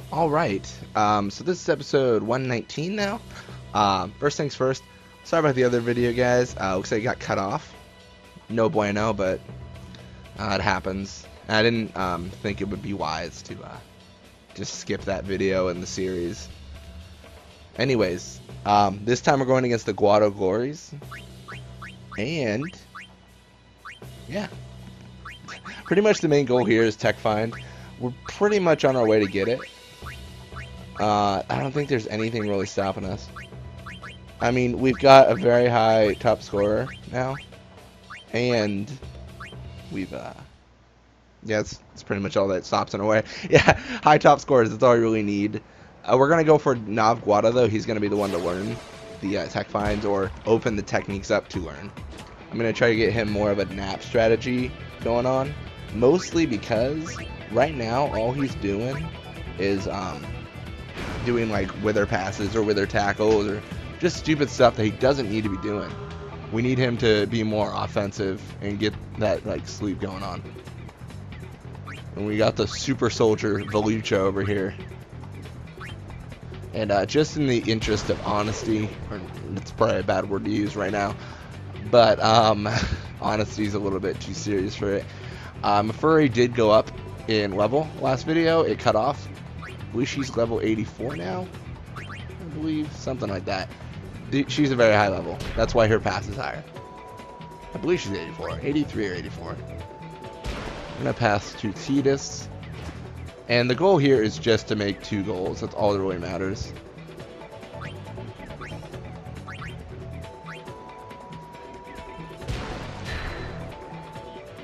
All right. So this is episode 119 now. First things first. Sorry about the other video, guys. Looks like it got cut off. No bueno, but it happens. I didn't think it would be wise to just skip that video in the series. Anyways, this time we're going against the Guado Glories. And yeah, pretty much the main goal here is tech find. We're pretty much on our way to get it. I don't think there's anything really stopping us. I mean, we've got a very high top scorer now, and we've yeah, it's pretty much all that stops in a way. Yeah, high top scores, that's all you really need. We're gonna go for Nav Guada though. He's gonna be the one to learn the tech finds or open the techniques up to learn. I'm gonna try to get him more of a nap strategy going on, mostly because right now all he's doing is doing like wither passes or wither tackles or just stupid stuff that he doesn't need to be doing. We need him to be more offensive and get that like sleep going on. And we got the super soldier Velucha over here. And just in the interest of honesty, or it's probably a bad word to use right now, but honesty is a little bit too serious for it. Mafuri did go up in level last video. It cut off. I believe she's level 84 now. I believe something like that. She's a very high level. That's why her pass is higher. I believe she's 84, 83 or 84. I'm gonna pass to Titus. And the goal here is just to make 2 goals. That's all that really matters.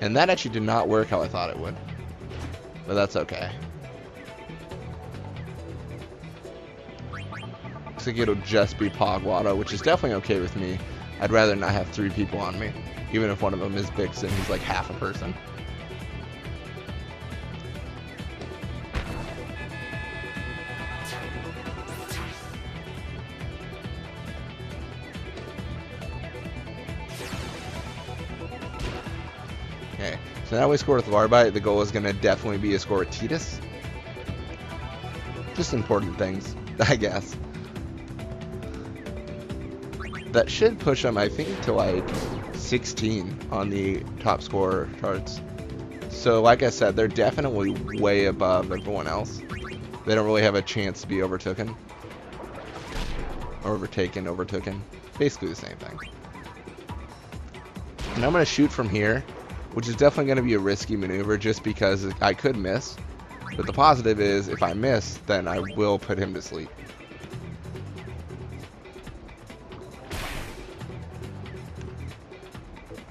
And that actually did not work how I thought it would. But that's okay. Looks like it'll just be Guado, which is definitely okay with me. I'd rather not have 3 people on me. Even if one of them is Vixen, he's like half a person. Okay, so now we score with Larbite. The goal is going to definitely be a score with Titus. Just important things, I guess. That should push him, I think, to like 16 on the top scorer charts. So like I said, they're definitely way above everyone else. They don't really have a chance to be overtaken. Overtaken. Basically the same thing. And I'm going to shoot from here, which is definitely going to be a risky maneuver just because I could miss. But the positive is, if I miss, then I will put him to sleep.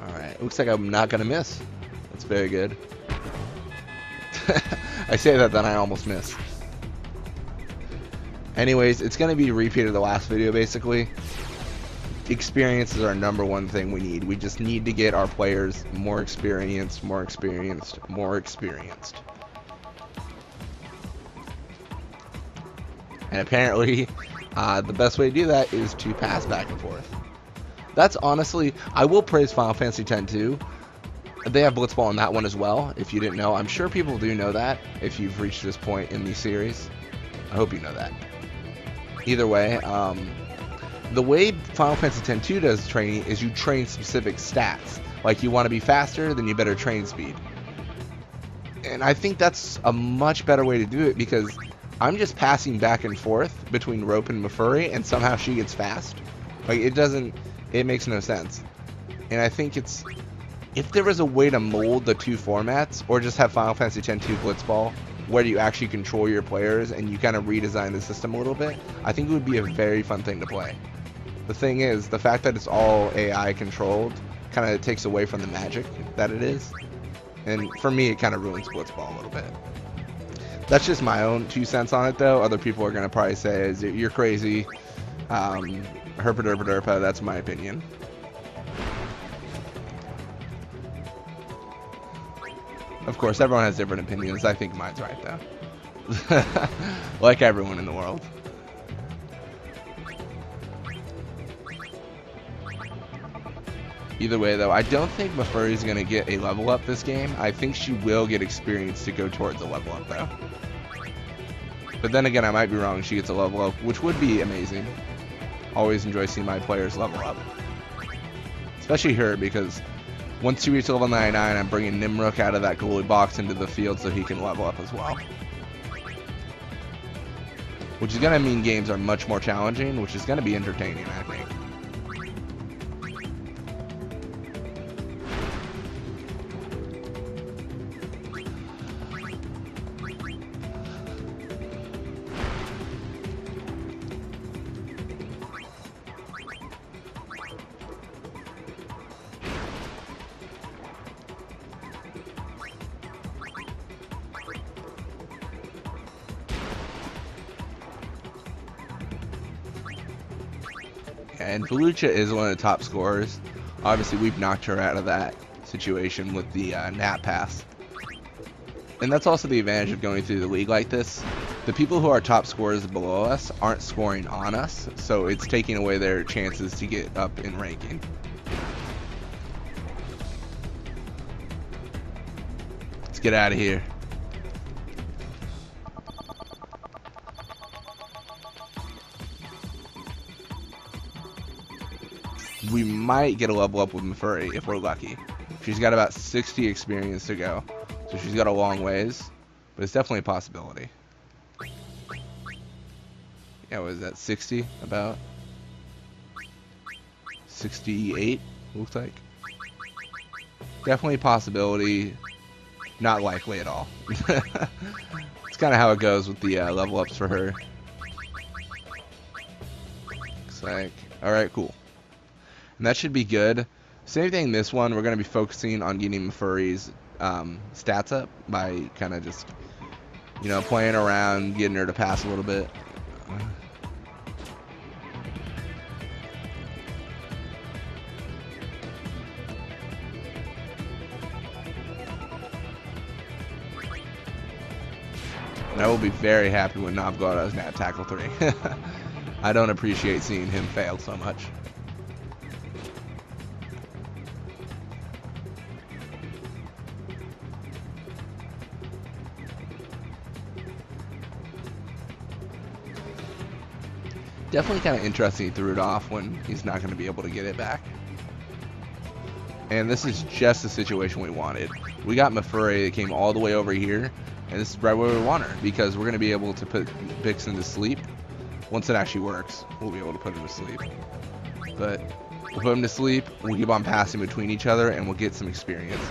Alright, looks like I'm not going to miss. That's very good. I say that, then I almost miss. Anyways, it's going to be a repeat of the last video, basically. Experience is our #1 thing we need. We just need to get our players more experienced. And apparently, the best way to do that is to pass back and forth. That's honestly, I will praise Final Fantasy X too. They have Blitzball in that one as well, if you didn't know. I'm sure people do know that, if you've reached this point in the series. I hope you know that. Either way, the way Final Fantasy X-2 does training is you train specific stats. Like, you want to be faster, then you better train speed. And I think that's a much better way to do it, because I'm just passing back and forth between Rope and Mafuri, and somehow she gets fast. Like, it makes no sense. And I think if there was a way to mold the 2 formats, or just have Final Fantasy X-2 Blitzball, where you actually control your players and you kind of redesign the system a little bit, I think it would be a very fun thing to play. The thing is, the fact that it's all AI controlled kind of takes away from the magic that it is. And for me, it kind of ruins Blitzball a little bit. That's just my own 2 cents on it, though. Other people are going to probably say, you're crazy. Herpa, that's my opinion. Of course, everyone has different opinions. I think mine's right, though. Like everyone in the world. Either way, though, I don't think Mafuri's going to get a level up this game. I think she will get experience to go towards a level up, though. But then again, I might be wrong. She gets a level up, which would be amazing. Always enjoy seeing my players level up. Especially her, because once she reaches level 99, I'm bringing Nimrook out of that goalie box into the field so he can level up as well. Which is going to mean games are much more challenging, which is going to be entertaining, I think. And Volucha is one of the top scorers. Obviously, we've knocked her out of that situation with the nap pass. And that's also the advantage of going through the league like this. The people who are top scorers below us aren't scoring on us, so it's taking away their chances to get up in ranking. Let's get out of here. We might get a level up with Mafuri if we're lucky. She's got about 60 experience to go, so she's got a long ways, but it's definitely a possibility. Yeah, what is that, 60 about? 68, looks like. Definitely a possibility, not likely at all. It's kind of how it goes with the level ups for her. Looks like, alright, cool. And that should be good. Same thing this one, we're going to be focusing on getting Mafuri's stats up by kind of just, you know, playing around, getting her to pass a little bit. And I will be very happy when Nob Guado's nat tackle 3. I don't appreciate seeing him fail so much. Definitely kind of interesting he threw it off when he's not going to be able to get it back. And this is just the situation we wanted. We got Mafuri that came all the way over here, and this is right where we want her, because we're going to be able to put Vixen to sleep. Once it actually works, we'll be able to put him to sleep. But we'll put him to sleep, we'll keep on passing between each other, and we'll get some experience.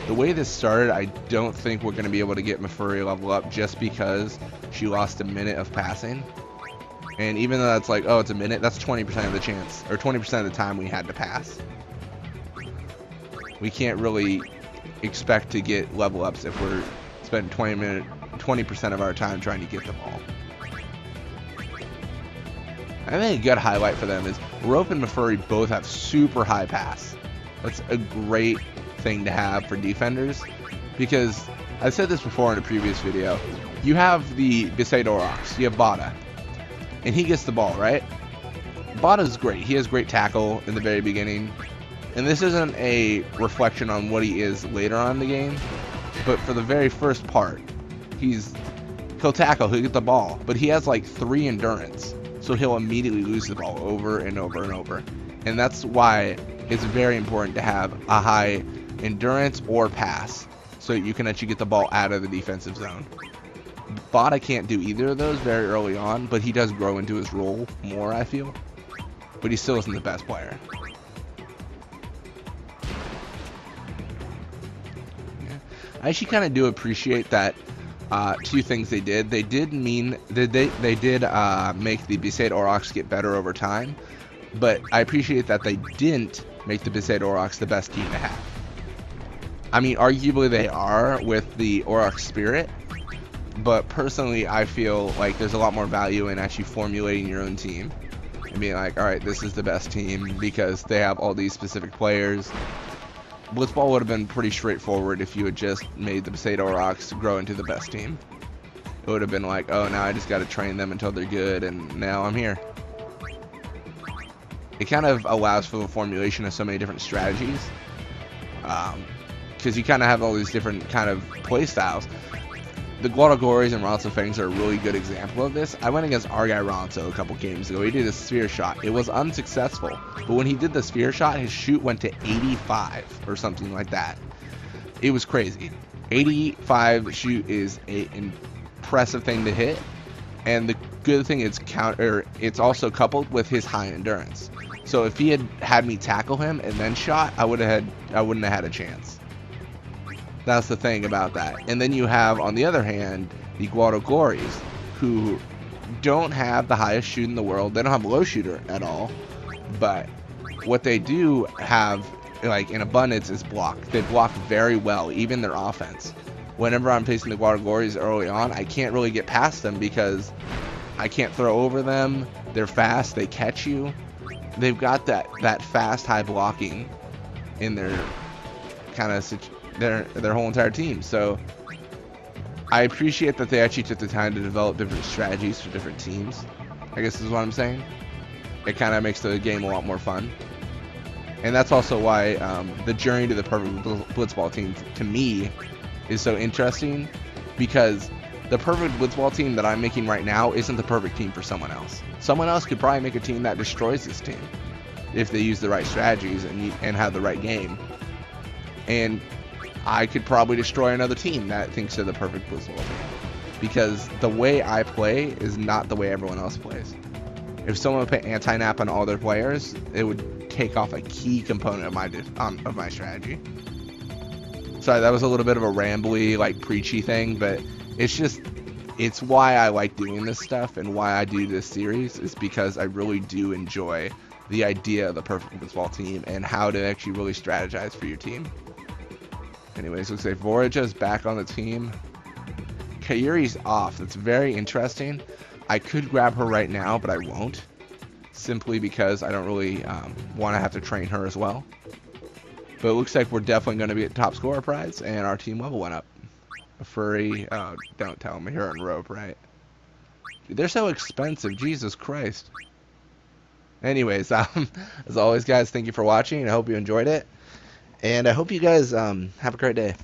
The way this started, I don't think we're going to be able to get Mafuri level up just because she lost a minute of passing. And even though that's like, oh, it's a minute, that's 20% of the chance, or 20% of the time we had to pass. We can't really expect to get level ups if we're spending 20% of our time trying to get the ball. I think a good highlight for them is Rope and Mafuri both have super high pass. That's a great thing to have for defenders, because I said this before in a previous video. You have the Bisay Dorox, you have Bada, and he gets the ball, right? Bada's great. He has great tackle in the very beginning. And this isn't a reflection on what he is later on in the game, but for the very first part, he'll tackle, he'll get the ball, but he has like 3 endurance, so he'll immediately lose the ball over and over and over. And that's why it's very important to have a high endurance or pass, so you can actually get the ball out of the defensive zone. Bada can't do either of those very early on, but he does grow into his role more, I feel. But he still isn't the best player. Yeah. I actually kind of do appreciate that 2 things they did. They did mean that they did make the Bisay Aurochs get better over time, but I appreciate that they didn't make the Bisay Aurochs the best team to have. I mean, arguably they are with the Auroch Spirit, but personally I feel like there's a lot more value in actually formulating your own team and being like, alright, this is the best team because they have all these specific players. Blitzball would have been pretty straightforward if you had just made the Bisay Aurochs grow into the best team. It would have been like, oh, now I just got to train them until they're good, and now I'm here. It kind of allows for the formulation of so many different strategies, because you kind of have all these different kind of play styles. the Guado Glories and Ronso Fangs are a really good example of this. I went against our guy Ronso a couple games ago. He did a sphere shot. It was unsuccessful, but when he did the sphere shot, his shoot went to 85 or something like that. It was crazy. 85 shoot is an impressive thing to hit, and the good thing is it's also coupled with his high endurance. So if he had me tackle him and then shot, I wouldn't have had a chance. That's the thing about that. And then you have, on the other hand, the Guado Glories, who don't have the highest shoot in the world. They don't have a low shooter at all. But what they do have, like, in abundance, is block. They block very well, even their offense. Whenever I'm facing the Guado Glories early on, I can't really get past them because I can't throw over them. They're fast. They catch you. They've got that fast, high blocking in their kind of their whole entire team. So I appreciate that they actually took the time to develop different strategies for different teams. I guess is what I'm saying. It kind of makes the game a lot more fun. And that's also why the journey to the perfect Blitzball team, to me, is so interesting, because the perfect Blitzball team that I'm making right now isn't the perfect team for someone else. Someone else could probably make a team that destroys this team if they use the right strategies and have the right game. And I could probably destroy another team that thinks they're the perfect Blitzball team, because the way I play is not the way everyone else plays. If someone would put anti-nap on all their players, it would take off a key component of my strategy. Sorry, that was a little bit of a rambly, like, preachy thing, but it's why I like doing this stuff and why I do this series, is because I really do enjoy the idea of the perfect Blitzball team and how to actually really strategize for your team. Anyways, looks like Voraja's back on the team. Kayuri's off. That's very interesting. I could grab her right now, but I won't, simply because I don't really want to have to train her as well. But it looks like we're definitely going to be at top scorer prize, and our team level went up. A furry, don't tell me, you're on rope, right? Dude, they're so expensive, Jesus Christ. Anyways, as always, guys, thank you for watching. I hope you enjoyed it, and I hope you guys have a great day.